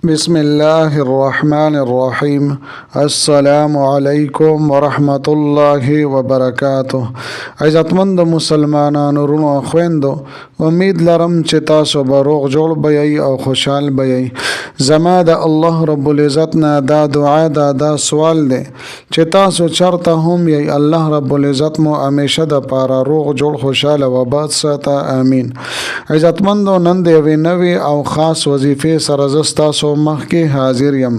بسم الله الرحمن الرحیم. السلام علیکم ورحمت الله وبرکاته. عزتمند مسلمانانو ورونو خويندو، امید لرم چې تاسو به روغ جوړ بئ او خوشحال بئ. زما د الله رب العزت نه دا دعا دا سوال دی چې تاسو چرته هم یې الله رب العزت مو همیشه د پاره روغ جوړ خوشاله و باد ساته. امین. عزتمندو، نن د یوې نوې او خاص وظیفې سره زه تاسو مخکې حاضر یم.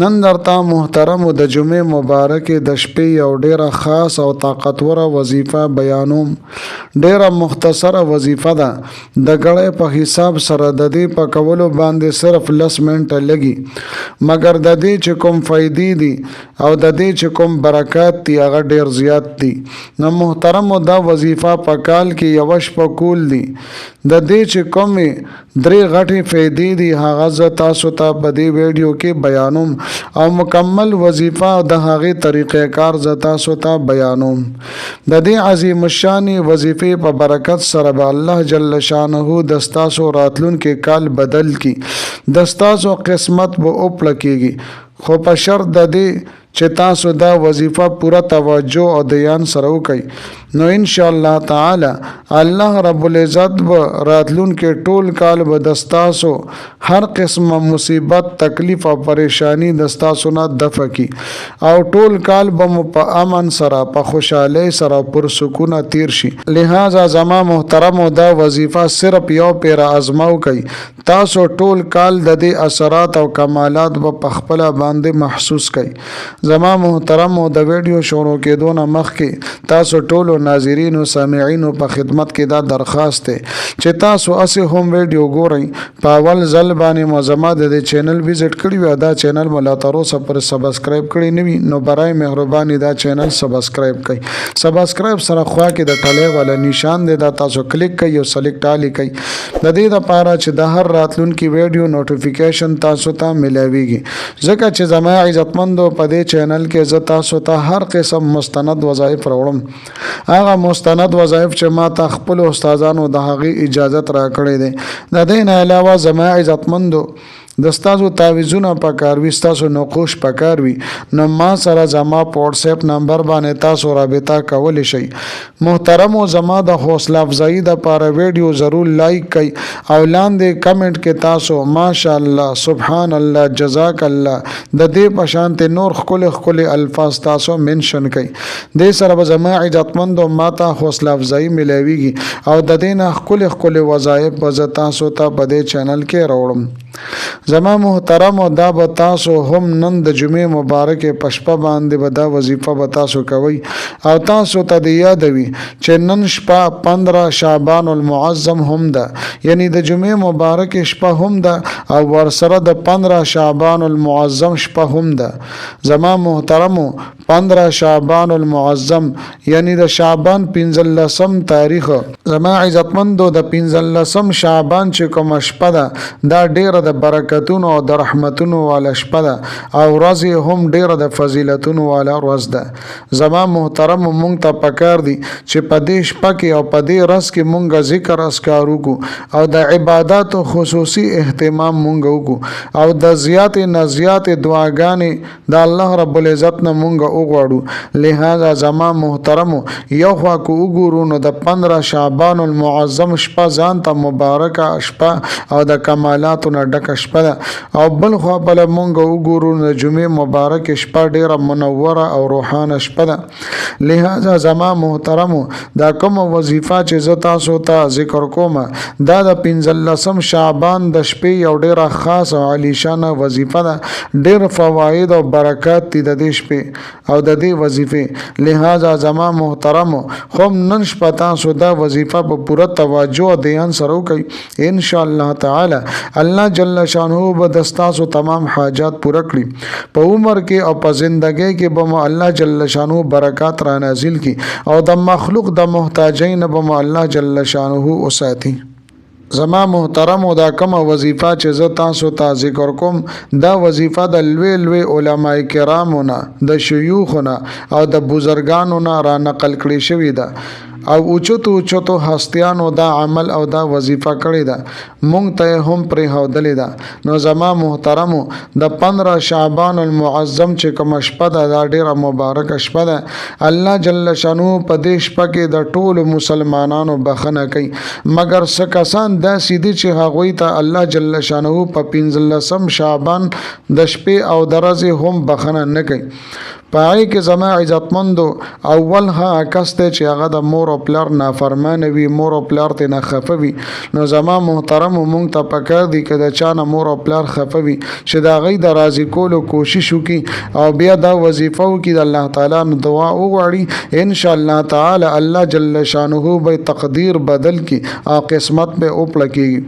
نن درته محترمو د جمعې مبارکې د شپې یو ډیره خاص او طاقتوره وظیفه بیانوم. ډیره مختصره وظیفه ده. د غړې په حساب سره د دې په کولو باندې صرف 10 منټه لګي، مګر د دې چې کوم فائدې دي او د دې چې کوم برکات دي هغه ډیر زیات دي. نو محترمو، دا وظیفه په کال کې یو شپه کول دي. د دې چې کومې 3 غټې فائدې دي هغه زه تاسو ته په دې ویډیو کې بیانوم او مکمل وظیفه د هغې طریقې کار زه تاسو ته بیانوم. د دې عظیم الشان وظیفې په برکت سره به الله جل شانه د ستاسو راتلونکي کال بدل کی. د ستاسو قسمت به اوپړه کیږي، خو په شرط د دې چې تاسو دا وظیفه پوره توجه او دیان سره وکړئ. نو ان شاء الله تعالی الله رب العزت به راتلونکي ټول کال به د ستاسو هر قسمه مصیبت، تکلیف او پریشانی د ستاسو نه دفع کی او ټول کال به مو په امن سره، په خوشحالۍ سره، پر سکون تیر شي. لہذا زما محترمو، دا وظیفه صرف یو پیر ازماو کوي. تاسو ټول کال د دې اثرات او کمالات په خپل باندې محسوس کوي. زما محترمو، د ویډیو شروع کېدو نه مخکې تاسو ټولو ناظرینو سامعینو په خدمت کې دا درخواست دی چې تاسو اسې هم ویډیو ګورئ. په اول ځل باندې مو زما د دې چینل وزټ کړی وي، دا چینل مو لا تر اوسه پورې سبسکرایب کړی نه وي، نو برای مهرباني دا چینل سبسکرایب کړئ. سبسکرایب سره خوا کې د ټلې والا نشان دی، دا تاسو کلیک کړئ او سلیکټ آل کړئ. د دې لپاره چې د هر راتلونکي ویډیو نوټیفیکیشن تاسو ته ملاويږي. ځکه چې زما عزتمندو، په دې چینل کې زه تاسو ته هر قسم مستند وظایف راوړم. هغه مستند وظایف چې ما ته خپل استادانو د هغې اجازت راکړې ده. د دې نه علاوه زما عزتمندو، د ستاسو تعویضونه پکار وي، ستاسو نقوش پکار وي، نو ما سره زما په واتس اپ نمبر باندې تاسو رابطه کولی شئ. محترمو، زما د حوصله افزایی دپاره ویډیو ضرور لایک کړئ او لاندې کمنټ کې تاسو ماشاءالله، سبحان الله، جزاک الله د دې په شانتې نور ښکلي الفاظ تاسو منشن کړئ. دې سره به زما عزتمندو ما ته حوصله افزایی ملاویږي او د دې نه ښکلي وظایف به زه تاسو ته په دې چینل کې راوړم. زما محترمو، دا به تاسو هم نن د جمعې مبارکې په شپه باندې به دا وظیفه به تاسو کوئ او تاسو ته د یاد وي چې نن شپه 15 شعبان المعظم هم ده، یعنی د جمعې مبارکې شپه هم ده او ورسره د 15 شعبان المعظم شپه هم ده. زما محترمو، 15 شعبان المعظم یعنی د شعبان 15 تاریخ، زما عزتمندو د 15 شعبان چې کوم شپه ده دا ډیره د برکتونو او د رحمتونو والا شپه ده او ورځ هم ډیره د فضیلتونو والا ورځ ده. زما محترم، مونږ ته پکار دي چې په دې شپه کې او په دې ورځ کې مونږ ذکر اذکار وکړو او د عبادت خصوصي اهتمام مونږ وکړو او د زیات نه زیات دعاګانې د الله رب العزت نه مونږ وغواړو. لہذا زما محترمو، یو خوا کو وګورو نو د 15 شعبان المعظم شپه ځان ته مبارکه شپه او د کمالاتو نه ډکه شپه ده، او بل خوا بله مونږ وګورو د جمعې مبارک شپه ډیره منوره او روحانه شپه ده. لہذا زما محترمو، دا کوم وظیفه چې زه تاسو ته ذکر کوم دا د 15 شعبان د شپې یو ډیره خاص او عالیشانه وظیفه ده. ډیر فواید او برکات دي د دې شپې او د دې وظیفې. لہذا زما محترمو، خو نن شپه تاسو دا وظیفه په پوره توجه او دیان سره وکړئ. ان شاء الله تعالی الله جل شانه به د ستاسو تمام حاجات پوره کړي. په عمر کې او په زندګۍ کې به مو الله جل شانه برکات را نازل کړي او د مخلوق د محتاجین به مو الله جل شانه وساتي. زما محترمو، دا کومه وظیفه چې زه تاسو ته ذکر کوم دا وظیفه د لوی علماء کرامو نه، د شیوخو نه او د بزرګانو نه را نقل کړې شوې ده او اوچتو هستیانو دا عمل او دا وظیفه کړی ده مونږ ته هم پرې هودلې ده. نو زما محترمو د 15 شعبان المعظم چې کوم شپه ده دا ډیره مبارک شپه ده. الله جل شانو په دې شپه کې د ټولو مسلمانانو بخنه کوي مګر څه کسان داسې دي چې هغوی ته الله جل شانو په 15 شعبان د شپې او د ورځې هم بخنه نه کوي. پای کې زما عزتمندو اول ها کسته چې هغه د مور او پلار نافرمانه وي مور او پلار ته نه خفوي. نو زما محترم مونږ ته پکار دي چې د چا نه مور او پلار خفوي چې دا غي د راضي کولو کوشش وکي او بیا دا وظیفه وکي د الله تعالی نو دعا وغواړي ان شاء الله تعالی الله جل شانه به تقدیر بدل کی او قسمت به اوپړه کی.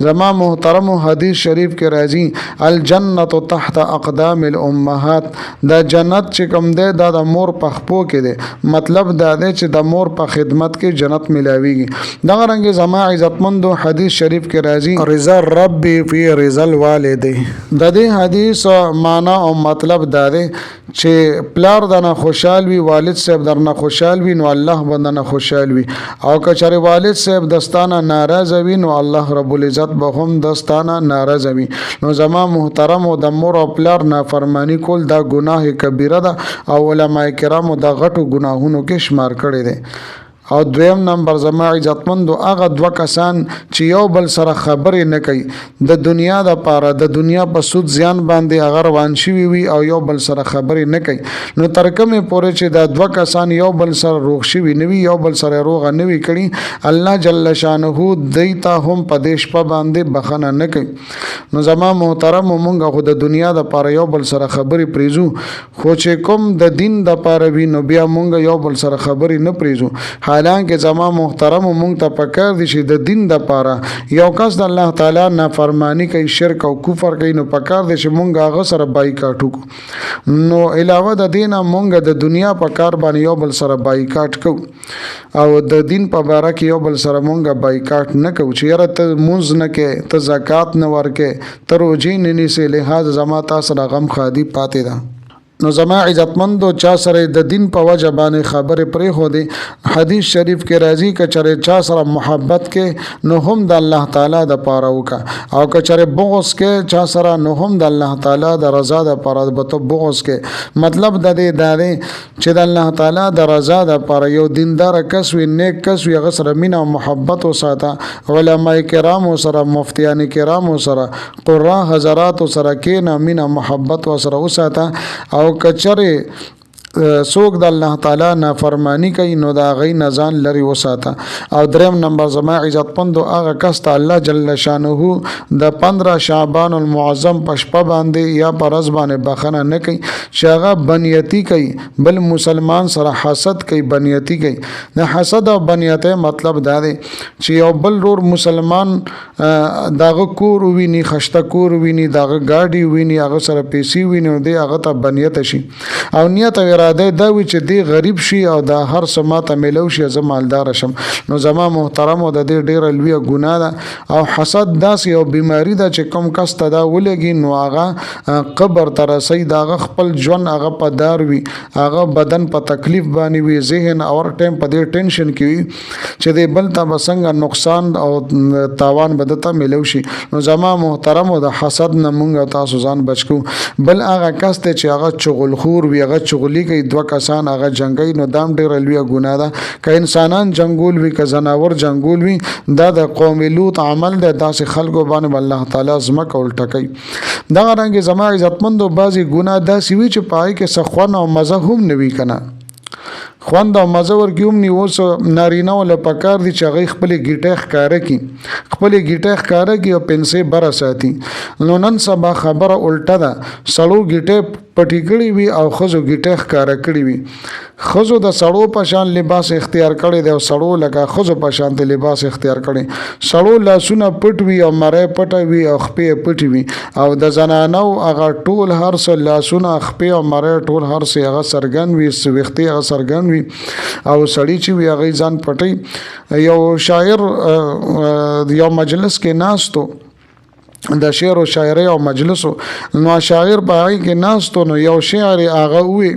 زما محترم حدیث شریف کې راځي الجنت تحت اقدام الامهات دا جنت کوم دی دا د مور په خپو کې دی مطلب دا دی چې د مور په خدمت کې جنت ملاويږي. دغه رنګ زما عزتمندو حدیث شریف کې راځي رضا ربي فی رضا الوالد. د دې حدیث معنا او مطلب دا دی چې پلار دنه خوشحال وي والد صاحب درنه خوشحال وي نو الله بندنه خوشحال وي او کچره والد صاحب دستانه ناراض وي نو الله رب العزت به هم دستانه ناراض وي. نو زما محترم او د مور او پلار نافرمانی کول دا ګناه کبیره ده او علماء کرامو دا غټو ګناهونو کې شمار کړي دي. او دویم نمبر زما عزتمندو هغه دوه کسان چې یو بل سره خبرې نه کوي د دنیا د پاره د دنیا په سود زیان باندې هغه روان شوي وي او یو بل سره خبرې نه کوي نو تر کومه پورې چې دا دوه کسان یو بل سره روغ شوي نه وي یو بل سره روغ نه وي کړي الله جل شانه دیتا هم په دې شپه باندې بخنه نه کوي. نو زما محترم مونږ خو د دنیا د پاره یو بل سره خبرې پریزو خو چې کوم د دین د پاره وي نو بیا مونږ یو بل سره خبرې نه پریزو. حالانکه زما محترم مونږ ته پکار دي چې د دین د پاره یو کس د الله تعالی نافرمانی کوي شرک او کفر کوي نو پکار دي چې مونږ هغه سره بایکاټ وکړو. نو علاوه د دینه مونږ د دنیا په کار باندې یو بل سره بایکاټ کوو او د دین په باره کې یو بل سره مونږ بایکاټ نه کوو چې یاره ته مونږ نه کې ته زکات نه ورکې ته روزي نه نیسې لحاظ زما تاسو را غم خادي پاتې ده. نو زما عزتمندو چا سره د دین په وجه باندې خبرې پرې خو دي حدیث شریف کې راځي کچره چا سره محبت کې نو هم د الله تعالی د پاره وکا او کچره بغض کې چا سره نو هم د الله تعالی د رضا د پاره به بغض کې مطلب د دې داري چې د الله تعالی د رضا د پاره یو دیندار کس وي نیک کس وي هغه سره مینا او محبت وساته علماء کرام سره مفتیان کرام سره قرا حضرات سره کې نه مینا محبت وسره وساته او کچره سوق د الله تعالی نافرمانی کوي نو دا غي نزان لري وساته. او دریم نمبر زما عزتمندو هغه کس ته الله جل شانه د 15 شعبان المعظم پشپ باندې یا پرز باندې بخنه نه کوي چې هغه بنیتی کوي بل مسلمان سره حسد کوي بنیتی کوي. د حسد او بنیته مطلب دا دی چې یو بل رور مسلمان داغه کور ویني خشته کور ویني داغه گاډي ویني هغه سره پیسې ویني دی هغه ته بنیت شي او نیت دا وی چې دی غریب شي او دا هر سماته ملو شي زه مالدار شم نو زما محترم او د دې ډیره لوی ګناه ده او حسد داس یو بیماری ده چې کوم کس ته دا ولګي نو هغه قبر تر سي داغه خپل ژوند هغه په دار وي هغه بدن په تکلیف باندې وي ذهن اور ټیم په دې ټینشن کې وي چې دی بل ته بسنګ نقصان او تاوان بدته ملو شي. نو زما محترم او د حسد نه مونږ تاسو ځان بچو. بل هغه کس ته چې هغه چغل خور وي هغه چغلی دوه کسان هغه جنگي نو دام ډیر لوی ګناه ده که انسانان جنگول وي که زناور جنگول وي دا د قوم لوط عمل ده داسې خلکو باندې الله تعالی زمکه الټکي. دا رنګ زما عزتمندو بعضی ګناه داسې وي چې پای کې سخون او مزه هم نوي کنه خوند او مزه ورګوم نی اوس نارینه ول پکار دي چې غي خپل گیټه ښکارا کی خپل گیټه ښکارا کی او پنسه بر ساتي. نو نن سبا خبره الټه ده سړو گیټه پټیکړی وی او خزو گیټه ښکارا کړی وی خزو د سړو په شان لباس اختیار کړی دی او سړو لکه خزو په شان ته لباس اختیار کړي سړو لاسونه پټ وی او مړې پټ وی او خپې پټ وی او د زنانو هغه ټول هر څه لاسونه خپې او مړې ټول هر څه هغه سرګن وی سوختي هغه سرګن وی او سړی چې وی هغه ځان پټي. یو شاعر یو مجلس کې ناستو د شعر او شاعري او مجلسو نو شاعر پای کې ناستو نو یو شعر هغه وی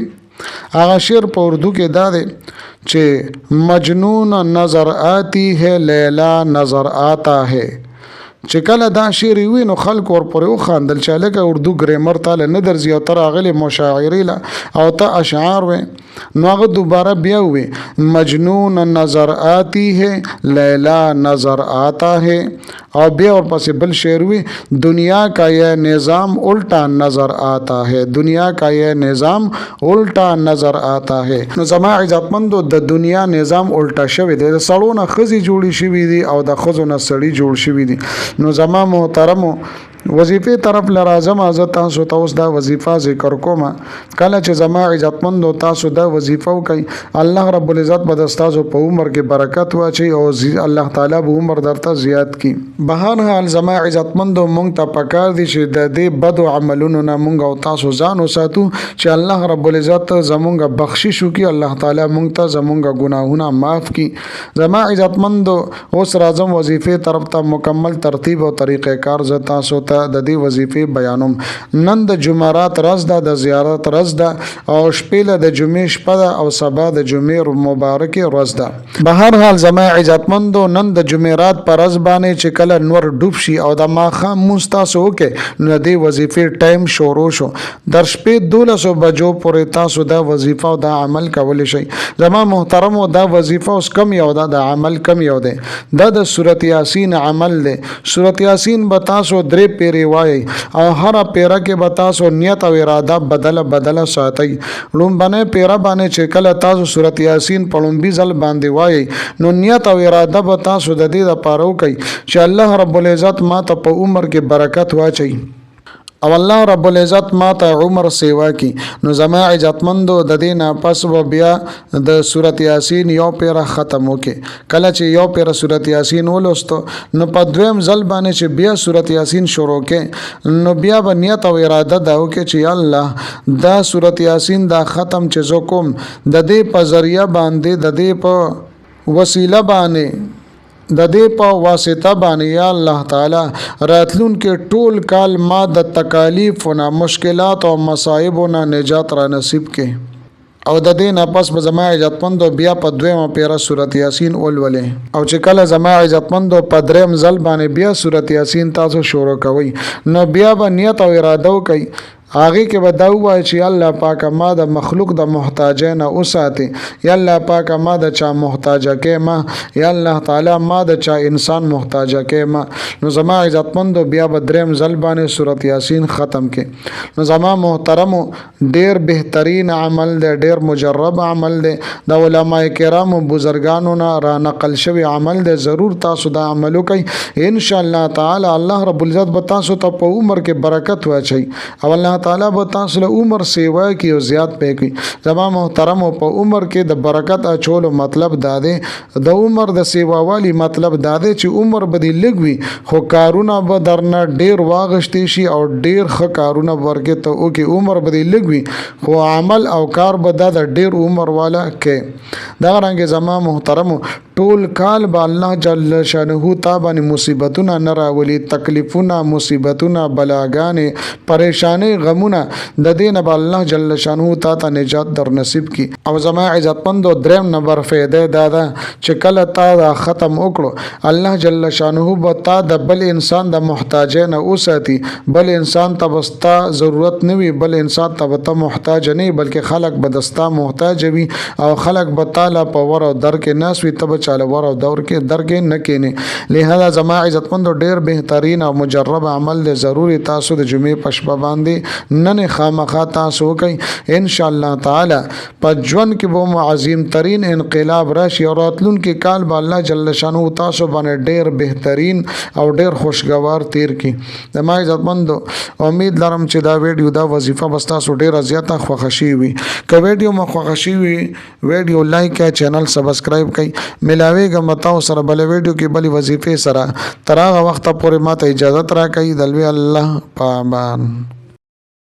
هغه شعر په اردو کې دا دی چې مجنون نظر آتی ہے لیلا نظر آتا ہے. چې کله دا شعر وي نو خلک ورپورې وخاندل چې لکه اردو ګریمر تاله نه درځي او ته راغلې مشاعرې له او ته اشعار وې نو هغه دوباره بیا وي مجنون نظر آتی ہے لیلا نظر آتا ہے او بیا ورپسې بل شعر وي دنیا کا یہ نظام الٹا نظر آتا ہے دنیا کا یہ نظام الٹا نظر آتا ہے. نو زما عزتمندو د دنیا نظام الټا شوی دی د سړو نه ښځې جوړې شوي دي او د ښځو نه سړي جوړ شوي دي. نو زما محترمو وظیفه طرف لرازم از تاسو ته اوس دا وظیفه ذکر کوم کله چې زما عزتمندو تاسو دا وظیفه وکي الله رب العزت به تاسو په عمر کې برکت واچي او الله تعالی به عمر درته زیات کړي. بهر حال زما عزتمندو مونږ ته پکار دي چې د دې بد عملونو نه مونږ او تاسو ځان وساتو چې الله رب العزت زمونږ بخشش وکي الله تعالی مونږ ته زمونږ ګناهونه معاف کړي. زما عزتمندو اوس راځم وظیفه طرف ته مکمل ترتیب او طریقې کار ز تاسو ته د دې وظیفې بیانوم. نن د جمعرات ورځ ده د زیارت ورځ ده او شپه د جمعې شپه ده او سبا د جمعې مبارکه ورځ ده. بهر حال زما عزتمندو نن د جمعرات پر ورځ باندې چې کله نور ډوب شي او د ماښام مستاسو وکي نو د وظیفې ټایم شروع شو در شپې 12 بجو پورې تاسو دا وظیفه او دا عمل کولی شئ. زما محترمو دا وظیفه اوس کم یو ده د عمل کم یو ده دا د سورۃ یاسین عمل ده. سورۃ یاسین به تاسو درې پیری وای او هر پیره کې به تاسو نیت او اراده بدله ساتي. لومبنه پیره باندې چې کله تاسو سورۃ یاسین په لومبي ځل باندې وای نو نیت او اراده به تاسو د دې لپاره وکړئ چې الله رب العزت ما ته په عمر کې برکت واچي او الله رب العزت ما ته عمر سیوا کی. نو زما عزتمندو د دې نه پس و بیا د سورۃ یاسین یو پیره ختم وکي. کله چې یو پیره سورۃ یاسین ولوستو نو په دویم ځل باندې چې بیا سورۃ یاسین شروع کې نو بیا به نیت او اراده دا وکي چې الله دا سورۃ یاسین دا ختم چې زو کوم د دې په ذریعہ باندې د دې په وسیله باندې د دې په واسطه باندې یا الله تعالی راتلون کې ټول کال ما د تکالیف او مشکلات او مصائب او نجات را نصیب کې او د دې نه پس به زما عزتمندو بیا په دویمه پیره سورۃ یاسین ولولې او چې کله زما عزتمندو په دریم ځل باندې بیا سورۃ یاسین تاسو شروع کوئ نو بیا به نیت او اراده وکئ هغه کې به دا وایي چې الله پاک ما د مخلوق د محتاجین او ساتي یا الله پاک ما د چا محتاج کې ما یا الله تعالی ما د چا انسان محتاج کې ما. نو زما عزتمندو بیا به دریم ځل باندې سورۃ یاسین ختم کې. نو زما محترمو ډیر بهترین عمل دی ډیر مجرب عمل دی د علماء کرامو بزرګانو نه را نقل شوی عمل دی. ضرور تاسو دا عمل وکړئ ان شاء الله تعالی الله رب العزت به تاسو ته په عمر کې برکت واچي او الله تعالی به تاسو له عمر سیوا کی او زیات پکې. زما محترم په عمر کې د برکت اچولو مطلب دا دی د عمر د سیوا والی مطلب دا دی چې عمر به دی لګوي خو کارونه به درنه ډیر واغشتي شي او ډیر ښه کارونه ورګه ته او کې عمر به دی لګوي خو عمل او کار به د ډیر عمر والا کې. دا رنګ زما محترم ټول کال به الله جل شانه تا باندې مصیبتونه نه راولي تکلیفونه مصیبتونه بلاګانې پریشانی غمونه د دین به الله جل شانه تا ته نجات در نصیب کی. او زما عزتمندو دریم نمبر فائدې دا ده چې کله تا دا ختم وکړو الله جل شانه به تا د بل انسان د محتاجین او ساتي. بل انسان ته بستا ضرورت نه وي بل انسان ته ته محتاج نه بلکې خلق به دستا محتاج وي او خلق به تعالی په ور او در کې ناس وي تب چاله ور او دور کې در کې نه کینی. لہذا زما عزتمندو ډیر بهترین او مجرب عمل دی ضروري تاسو د جمعې پښپ باندې نن خامخا تاسو کوي ان شاء الله تعالی په ژوند کې به عظیم ترین انقلاب راشي او راتلون کې کال به الله جل شانه تاسو باندې ډیر بهترین او ډیر خوشگوار تیر کی. د ما عزتمندو امید لرم چې دا ویډیو دا وظیفه بس تاسو ډیر زیاته خوښی وي. که ویډیو مو خوښی وي ویډیو لایک کړئ چینل سبسکرایب کړئ. ملاویږم تاسو سره بل ویډیو کې بل وظیفه سره تر هغه وخت پورې ماته اجازه راکړئ. دلوي الله پامان.